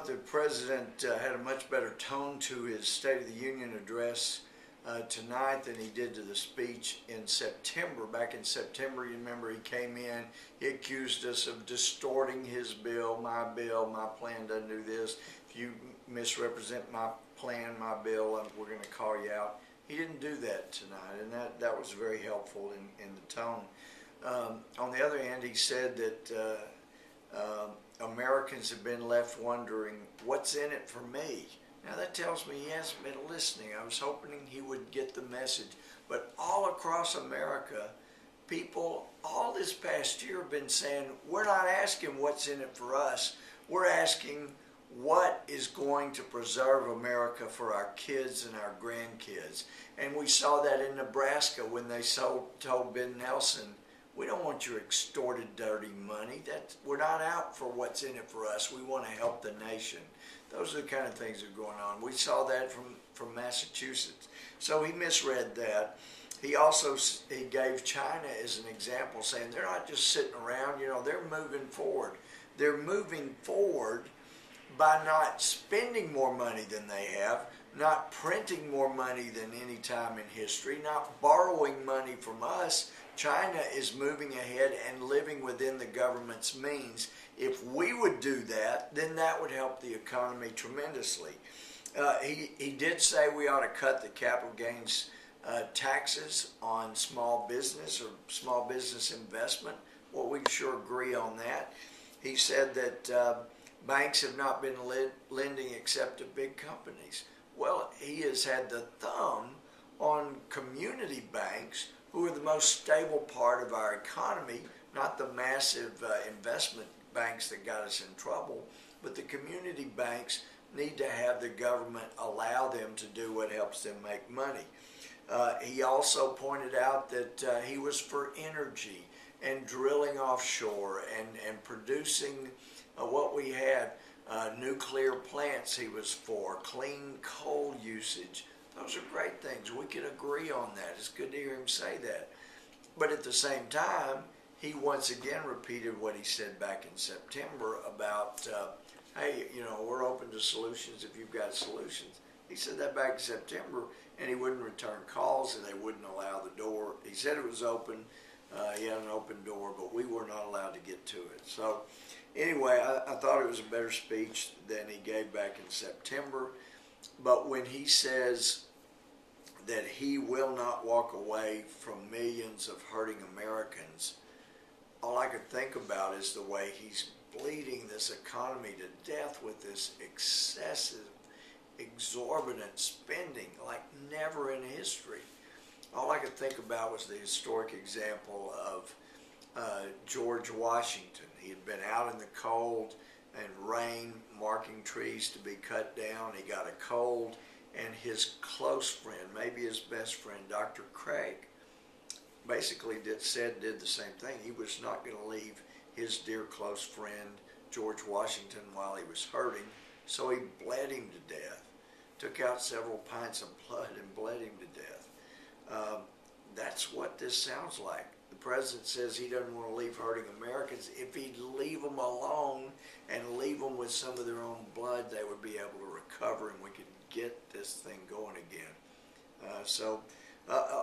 thought the president had a much better tone to his State of the Union address tonight than he did to the speech in September. Back in September, you remember he came in, he accused us of distorting his bill, my plan doesn't do this. If you misrepresent my plan, my bill, we're going to call you out. He didn't do that tonight, and that was very helpful in the tone. On the other hand, he said that Americans have been left wondering, what's in it for me? Now that tells me he hasn't been listening. I was hoping he would get the message. But all across America, people all this past year have been saying, we're not asking what's in it for us. We're asking what is going to preserve America for our kids and our grandkids. And we saw that in Nebraska when they told Ben Nelson, we don't want your extorted, dirty money. We're not out for what's in it for us. We want to help the nation. Those are the kind of things that are going on. We saw that from Massachusetts. So he misread that. He also gave China as an example, saying they're not just sitting around. They're moving forward. They're moving forward by not spending more money than they have, not printing more money than any time in history, not borrowing money from us. China is moving ahead and living within the government's means. If we would do that, then that would help the economy tremendously. He did say we ought to cut the capital gains taxes on small business or small business investment. Well, we sure agree on that. He said that banks have not been lending except to big companies. Well, he has had the thumb on community banks, who are the most stable part of our economy, not the massive investment banks that got us in trouble, but the community banks need to have the government allow them to do what helps them make money. He also pointed out that he was for energy and drilling offshore and producing what we had. Nuclear plants he was for, clean coal usage. Those are great things. We can agree on that. It's good to hear him say that. But at the same time, he once again repeated what he said back in September about, hey, we're open to solutions if you've got solutions. He said that back in September, and he wouldn't return calls, and they wouldn't allow the door. He said it was open. He had an open door, but we were not allowed to get to it. So anyway, I thought it was a better speech than he gave back in September. But when he says that he will not walk away from millions of hurting Americans, all I could think about is the way he's bleeding this economy to death with this excessive, exorbitant spending like never in history. All I could think about was the historic example of George Washington. He had been out in the cold and rain, marking trees to be cut down. He got a cold, and his close friend, maybe his best friend, Dr. Craig, basically did the same thing. He was not going to leave his dear close friend, George Washington, while he was hurting, so he bled him to death, took out several pints of blood and bled him to death. That's what this sounds like. The president says he doesn't want to leave hurting Americans. If he'd leave them alone and leave them with some of their own blood, they would be able to recover and we could get this thing going again.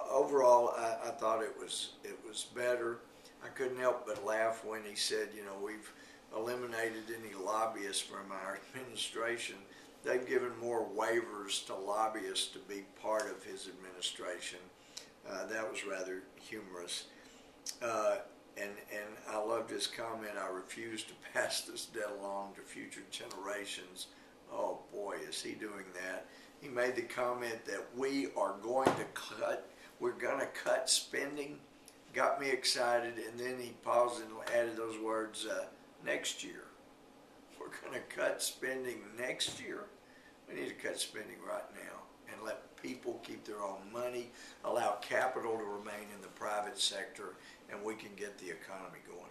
Overall, I thought it was better. I couldn't help but laugh when he said, we've eliminated any lobbyists from our administration. They've given more waivers to lobbyists to be part of his administration. That was rather humorous. And I loved his comment, I refuse to pass this debt along to future generations. Oh boy, is he doing that. He made the comment that we're going to cut spending. Got me excited, and then he paused and added those words, next year. We're going to cut spending next year. We need to cut spending right now and let people keep their own money, allow capital to remain in the private sector, and we can get the economy going.